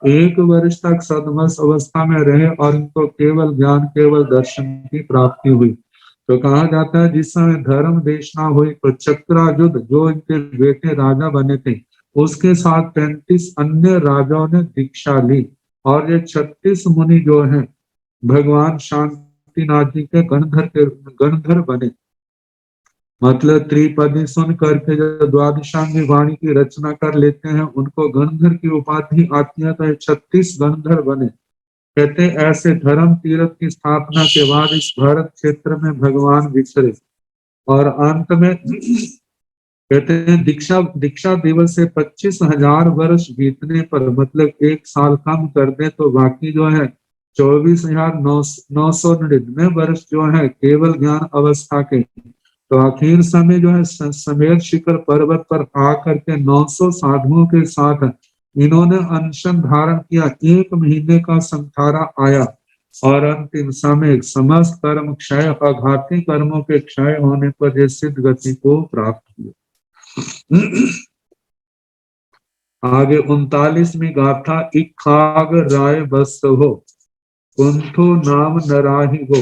1 वर्ष तक सदमस अवस्था में रहे, और इनको केवल ज्ञान केवल दर्शन की प्राप्ति हुई। तो कहा जाता है जिस समय धर्म देशना हुई तो चक्रायुध जो इनके बेटे राजा बने थे, उसके साथ 35 अन्य राजाओं ने दीक्षा ली, और ये 36 मुनि जो हैं भगवान शांतिनाथ जी के गणधर बने। मतलब त्रिपदी सुन करके जो द्वादशांगी वाणी की रचना कर लेते हैं, उनको गणधर की उपाधि आती है, तो ये 36 गणधर बने। कहते ऐसे धर्म तीर्थ की स्थापना के बाद इस भारत क्षेत्र में भगवान विचरे, और अंत में कहते हैं दीक्षा दिवस से 25,000 वर्ष बीतने पर, मतलब 1 साल कम कर दे तो बाकी जो है 24,999 वर्ष जो है केवल ज्ञान अवस्था के। तो आखिर समय जो है समेर शिखर पर्वत पर आकर के 900 साधुओं के साथ इन्होंने अनशन धारण किया। 1 महीने का संथारा आया, और अंतिम समय समस्त कर्म क्षय, अघाती कर्मों के क्षय होने पर ये सिद्ध गति को प्राप्त हुए। आगे 39वीं गाथा। इखाग राय बस हो कुंथो नाम नराही हो,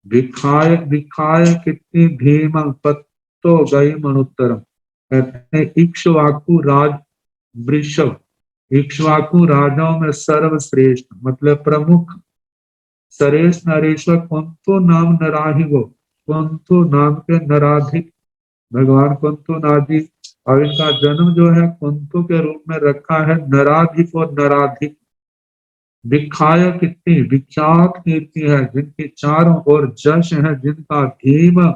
भिखाय भिखाय कितनी भीम पत्तो गई मनुत्तरम। कहते हैं इक्ष्वाकु राज वृषभ, इक्ष्वाकु राजाओं में सर्वश्रेष्ठ मतलब प्रमुख श्रेष्ठ नरेश्वर कुंतो नाम नराही हो, कुंतो नाम के नराधिक भगवान कुंतो नादी, और इनका जन्म जो है कुंतो के रूप में रखा है। नराधिक और नराधिक, विख्याय कितनी विख्यात कीर्ति है, जिनके चारों ओर जश है, जिनका धीम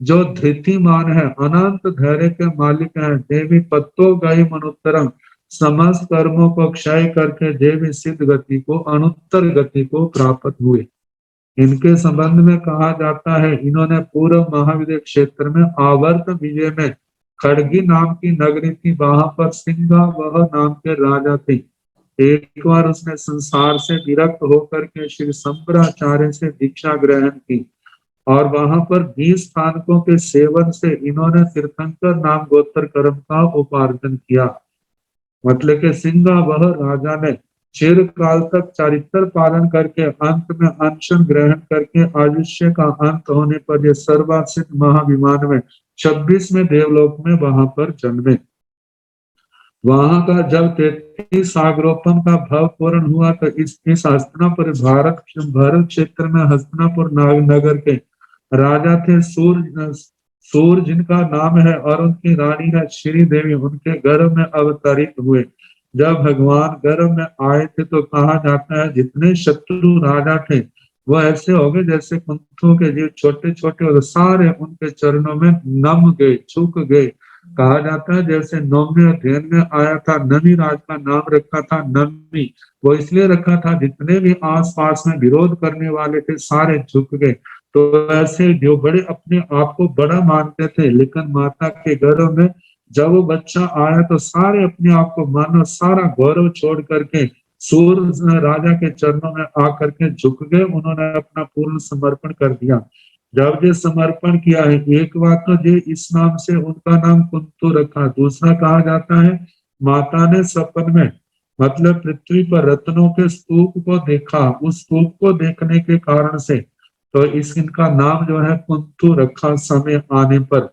जो धृतिमान है, अनंत धैर्य के मालिक है। देवी पत्तो गई मनुत्तरम, समस्त कर्मों को क्षय करके देवी सिद्ध गति को अनुत्तर गति को प्राप्त हुए। इनके संबंध में कहा जाता है इन्होंने पूर्व महाविद्य क्षेत्र में आवर्त विजय में खड़गी नाम की नगरी थी, वहां पर सिंगा वह नाम के राजा थे। एक बार उसने संसार से विरक्त होकर के श्री शंकराचार्य से दीक्षा ग्रहण की, और वहां पर 20 स्थानकों के सेवन से इन्होंने तीर्थंकर नाम गोत्र कर्म का उपार्जन किया। मतलब के सिंगा वह राजा ने चिरकाल तक चरित्र पालन करके अंत में अनशन ग्रहण करके आयुष्य का अंत होने पर ये सर्वासित महाविमान में 26वें देवलोक में वहां पर जन्मे। वहां का जब 33 सागरोपण का भाव पूर्ण हुआ तो इस हस्तिनापुर भारत क्षेत्र में हस्तिनापुर नगर के राजा थे सूर जिनका नाम है, और उनकी रानी है श्री देवी। उनके गर्भ में अवतरित हुए। जब भगवान गर्भ में आए थे तो कहा जाता है जितने शत्रु राजा थे वो ऐसे हो गए जैसे कुंथों के जीव छोटे छोटे, और सारे उनके चरणों में नम गए, झुक गए। कहा जाता है जैसे नौवें अध्याय में आया था, नमी राज का नाम रखा था नमी। वो इसलिए रखा था जितने भी आस पास में विरोध करने वाले थे सारे झुक गए। तो ऐसे जो बड़े अपने आप को बड़ा मानते थे, लेकिन माता के गर्भ में जब वो बच्चा आया तो सारे अपने आप को मानो सारा गौरव छोड़ करके सूर्य राजा के चरणों में आकर के झुक गए। उन्होंने अपना पूर्ण समर्पण कर दिया। जब ये समर्पण किया है, एक बात तो ये इस नाम से उनका नाम कुंतु रखा। दूसरा कहा जाता है माता ने सपन में मतलब पृथ्वी पर रत्नों के स्तूप को देखा। उस स्तूप को देखने के कारण से तो इनका नाम जो है कुंतु रखा। समय आने पर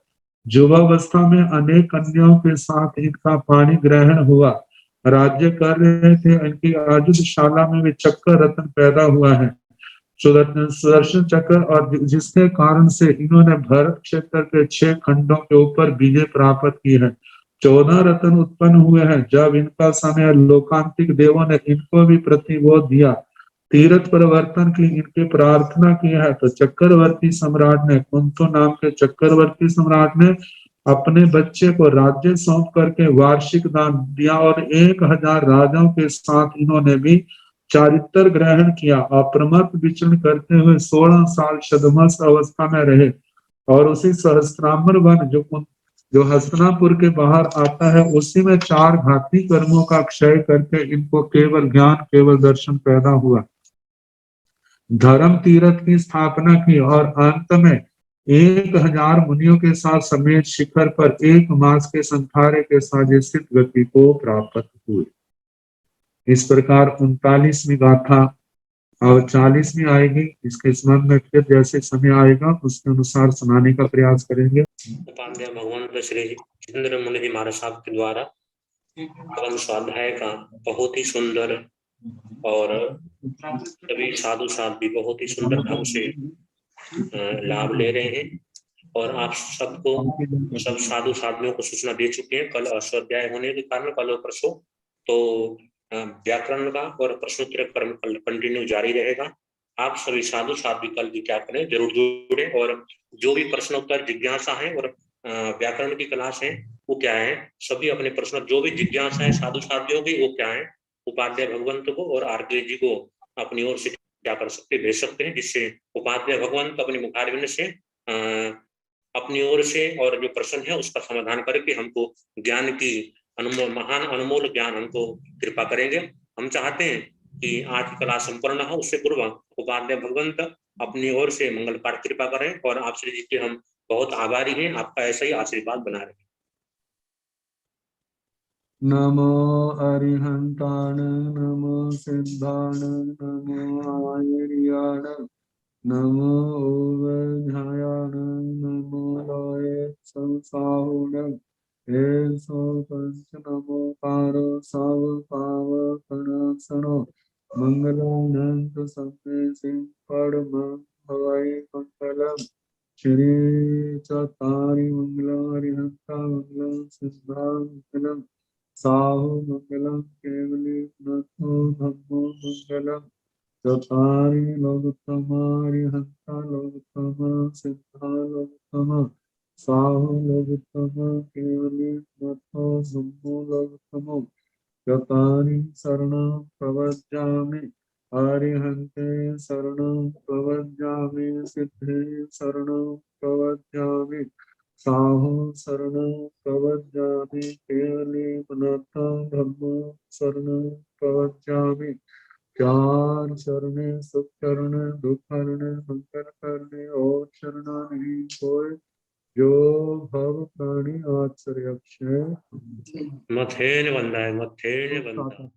युवावस्था में अनेक कन्याओं के साथ इनका पानी ग्रहण हुआ। राज्य कर रहे थे, इनकी आयुधशाला में भी चक्कर रत्न पैदा हुआ है, सुदर्शन चक्र, और जिसके कारण से इन्होंने भारत क्षेत्र के 6 खंडों के ऊपर विजय प्राप्त की है। 14 रत्न उत्पन्न हुए हैं। जब इनका समय लोकांतिक देवों ने इनको भी प्रतिबोध दिया, तीर्थ परिवर्तन की इनकी प्रार्थना की है, तो चक्रवर्ती सम्राट ने, कुंतु नाम के चक्रवर्ती सम्राट ने अपने बच्चे को राज्य सौंप करके वार्षिक दान दिया, और 1000 राजाओं के साथ इन्होंने भी चारित्र ग्रहण किया। अप्रमत्त विचरण करते हुए 16 साल छद्मस अवस्था में रहे, और उसी सहस्त्राम्बर वन जो हस्तिनापुर के बाहर आता है, उसी में 4 घाती कर्मों का क्षय करके इनको केवल ज्ञान, केवल दर्शन पैदा हुआ। धर्म तीर्थ की स्थापना की, और अंत में 1000 मुनियों के साथ समेत शिखर पर 1 मास के संथारे के साथ स्थित गति को प्राप्त हुए। इस प्रकार 39वीं गाथा और 40वीं आएगी। इसके संबंध में फिर जैसे समय आएगा उसके अनुसार सुनाने का प्रयास करेंगे। उपाध्याय भगवान श्री जितेंद्र मुनि जी महाराज साहब के द्वारा परम स्वाध्याय का बहुत ही सुंदर, और सभी साधु साध भी बहुत ही सुंदर ढंग से लाभ ले रहे हैं। और आप सबको, सब साधु साधुओं को सूचना दे चुके हैं। कल स्वाध्याय होने के कारण कल और परसों तो व्याकरण का और प्रश्नोत्तर क्रम कल कंटिन्यू जारी रहेगा। आप सभी साधु साध भी कल भी क्या करें, जरूर जुड़े, और जो भी प्रश्नोत्तर जिज्ञासा है और व्याकरण की क्लास है वो क्या है, सभी अपने प्रश्न जो भी जिज्ञासा है साधु साथियों की वो क्या है, उपाध्याय भगवंत को और आरके जी को अपनी ओर से क्या कर सकते, भेज सकते हैं, जिससे उपाध्याय भगवंत अपनी मुखारविंद से अपनी ओर से और जो प्रश्न है उसका समाधान करके हमको ज्ञान की महान अनमोल ज्ञान हमको कृपा करेंगे। हम चाहते हैं कि आज की क्लास संपन्न हो, उससे पूर्व उपाध्याय भगवंत अपनी ओर से मंगल पाठ कृपा करें, और आप श्री जी के हम बहुत आभारी हैं। आपका ऐसा ही आशीर्वाद बना रहे। नमो अरिहंताण, नमो सिद्धाण, नमो आयर्याण, नमो ओवध्यायाण, नमो लये संसाहुण, हे सो पंच नमो पारो साव पाव कणासनो, मंगलानंद संदेशिं परम हवै मंगलम। श्री चतारि मंगलम हरिहंता मंगलम सिद्धा मंगलम साहु मंगलम केवली नथो धम्मो मंगलम। चतारि लोकोत्तमारि हंता लोकोत्तमा सिद्धा लोकोत्तमा साहु लोकोत्तमा केवली नथो धम्मो लोकोत्तमो। चतारि शरणं प्रवज्जामि अरिहन्ते शरणं प्रवज्जामि सिद्धे शरणं प्रवज्जामि साहु शरणं प्रवज्जामि केवली मनता धम्मो शरणं प्रवज्जामि। 4 चरणे सुख चरणे दुख हरणे मंगल करणे और शरणागति कोय जो भव प्राणी आश्रय मथेन बंदाय मथेन बंदा।